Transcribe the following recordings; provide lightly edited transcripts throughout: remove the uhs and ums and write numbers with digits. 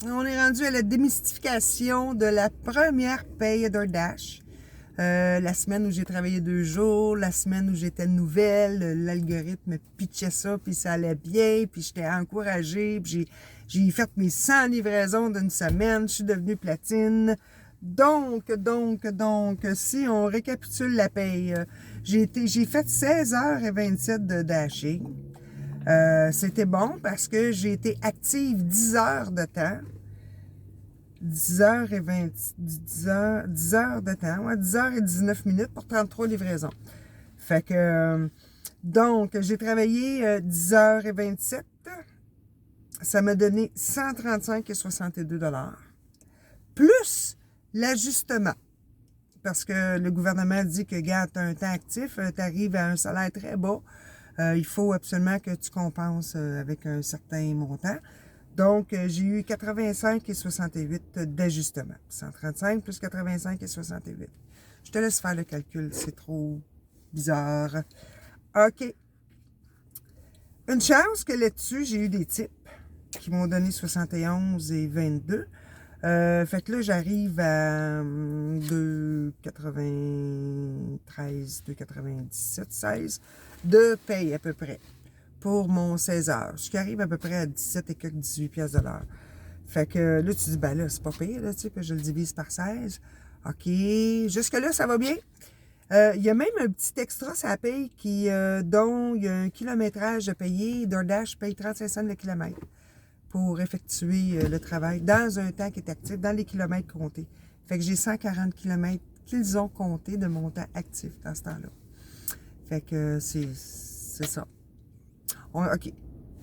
On est rendu à la démystification de la première paye DoorDash. La semaine où j'ai travaillé 2 jours, la semaine où j'étais nouvelle, l'algorithme pitchait ça, puis ça allait bien, puis j'étais encouragée, puis j'ai fait mes 100 livraisons d'une semaine, je suis devenue platine. Donc, si on récapitule la paye, j'ai fait 16h27 de dashing. C'était bon parce que j'ai été active 10 heures de temps. 10 heures et 20, 10 heures de temps, ouais, 10 heures et 19 minutes pour 33 livraisons. Fait que, donc, j'ai travaillé 10 heures et 27. Ça m'a donné 135,62 $. Plus l'ajustement. Parce que le gouvernement dit que, regarde, tu as un temps actif, tu arrives à un salaire très bas. Il faut absolument que tu compenses avec un certain montant. Donc, j'ai eu 85,68 d'ajustement. 135 plus 85,68. Je te laisse faire le calcul, c'est trop bizarre. OK. Une chance que là-dessus, j'ai eu des types qui m'ont donné 71 et 22. Fait que là, j'arrive à 2,93, 2,97, 16 de paye à peu près pour mon 16 heures. Ce qui arrive à peu près à 17 et quelques 18 pièces de l'heure. Fait que là, tu dis, ben là, c'est pas pire, là, tu sais, que je le divise par 16. OK, jusque-là, ça va bien. Il y a même un petit extra, ça paye, dont il y a un kilométrage à payer. DoorDash paye 35 cents le kilomètre pour effectuer le travail dans un temps qui est actif, dans les kilomètres comptés. Fait que j'ai 140 kilomètres qu'ils ont comptés de mon temps actif dans ce temps-là. Fait que c'est ça. OK.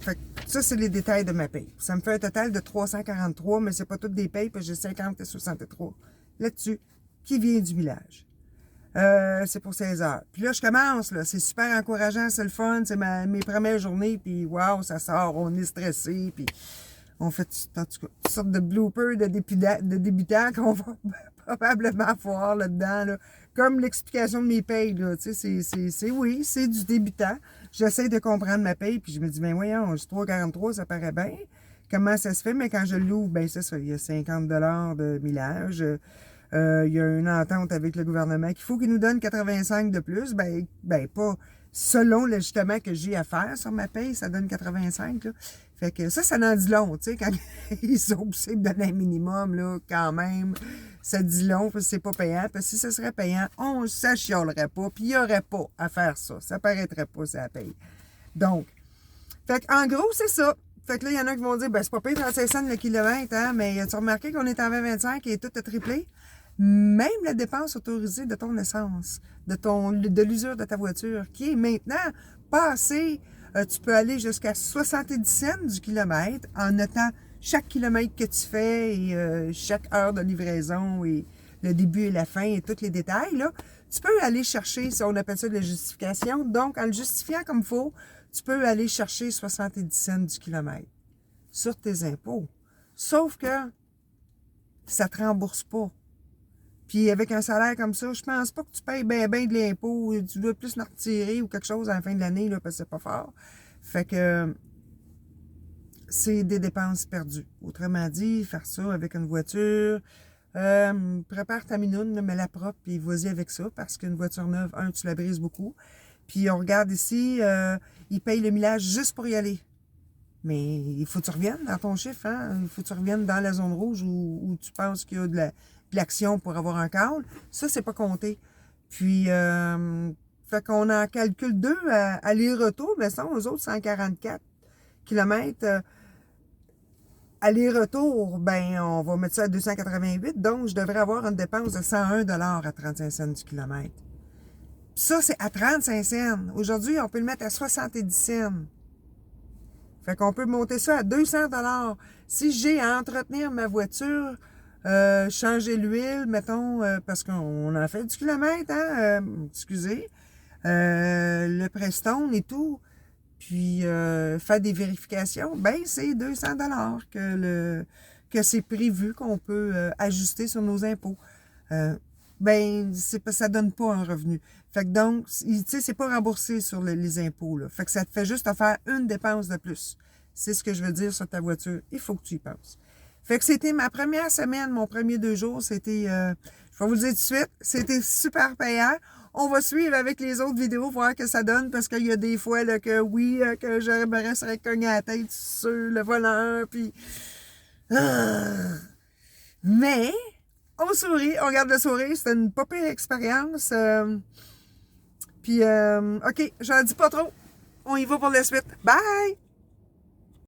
Fait que ça, c'est les détails de ma paye. Ça me fait un total de 343, mais c'est pas toutes des payes, parce que j'ai 50 et 63 là-dessus, qui vient du village. C'est pour 16 heures. Puis là, je commence, là. C'est super encourageant, c'est le fun. C'est mes premières journées, puis wow, ça sort, on est stressé, puis on fait en tout cas, toutes sortes de bloopers de débutants qu'on va probablement voir là-dedans, là. Comme l'explication de mes payes, là. Tu sais, oui, c'est du débutant. J'essaie de comprendre ma paye, puis je me dis, ben voyons, 3,43, ça paraît bien. Comment ça se fait? Mais quand je l'ouvre, ben c'est ça, il y a 50 $ de millage. Il y a une entente avec le gouvernement qu'il faut qu'il nous donne 85 de plus. Ben pas selon l'ajustement que j'ai à faire sur ma paye, ça donne 85. Là. Fait que ça en dit long, tu sais, quand ils sont obligés de donner un minimum, là, quand même, ça dit long, parce que c'est pas payant. Parce que si ça serait payant, ça chialerait pas, puis il y aurait pas à faire ça. Ça paraîtrait pas, ça paye. Donc, fait en gros, c'est ça. Fait que là, il y en a qui vont dire, ben c'est pas payé 35 cents le kilomètre, hein, mais as-tu remarqué qu'on est en 2025 et tout a triplé? Même la dépense autorisée de ton essence, de l'usure de ta voiture, qui est maintenant passée, tu peux aller jusqu'à 70 cents du kilomètre en notant chaque kilomètre que tu fais et chaque heure de livraison et le début et la fin et tous les détails, là. Tu peux aller chercher, on appelle ça de la justification. Donc, en le justifiant comme il faut, tu peux aller chercher 70 cents du kilomètre sur tes impôts. Sauf que ça ne te rembourse pas. Puis avec un salaire comme ça, je pense pas que tu payes bien de l'impôt. Tu dois plus en retirer ou quelque chose à la fin de l'année, là, parce que c'est pas fort. Fait que c'est des dépenses perdues. Autrement dit, faire ça avec une voiture, prépare ta minoune, mets-la propre, puis vas-y avec ça, parce qu'une voiture neuve, tu la brises beaucoup. Puis on regarde ici, ils payent le millage juste pour y aller. Mais il faut que tu reviennes dans ton chiffre, hein? Il faut que tu reviennes dans la zone rouge où tu penses qu'il y a de l'action pour avoir un call. Ça, c'est pas compté. Puis, fait qu'on en calcule 2 aller-retour, mais ça, aux autres, 144 km. Aller-retour, ben, on va mettre ça à 288, donc je devrais avoir une dépense de 101 $ à 35 cents du kilomètre. Puis ça, c'est à 35 cents. Aujourd'hui, on peut le mettre à 70 cents. Fait qu'on peut monter ça à 200 $. Si j'ai à entretenir ma voiture, changer l'huile, mettons, parce qu'on en fait du kilomètre, hein, excusez, le Prestone et tout, puis faire des vérifications, ben c'est 200 $ que c'est prévu qu'on peut ajuster sur nos impôts. Ben, ça donne pas un revenu. Fait que donc, tu sais, c'est pas remboursé sur les impôts, là. Fait que ça te fait juste te faire une dépense de plus. C'est ce que je veux dire sur ta voiture. Il faut que tu y penses. Fait que c'était ma première semaine, mon premier 2 jours, c'était, je vais vous le dire tout de suite, c'était super payant. On va suivre avec les autres vidéos, voir que ça donne, parce qu'il y a des fois là, que oui, que je me resterais cogné à la tête sur le volant, puis... Ah! Mais, on sourit, on garde le sourire, c'était une pas pire expérience. Puis, OK, j'en dis pas trop. On y va pour la suite. Bye!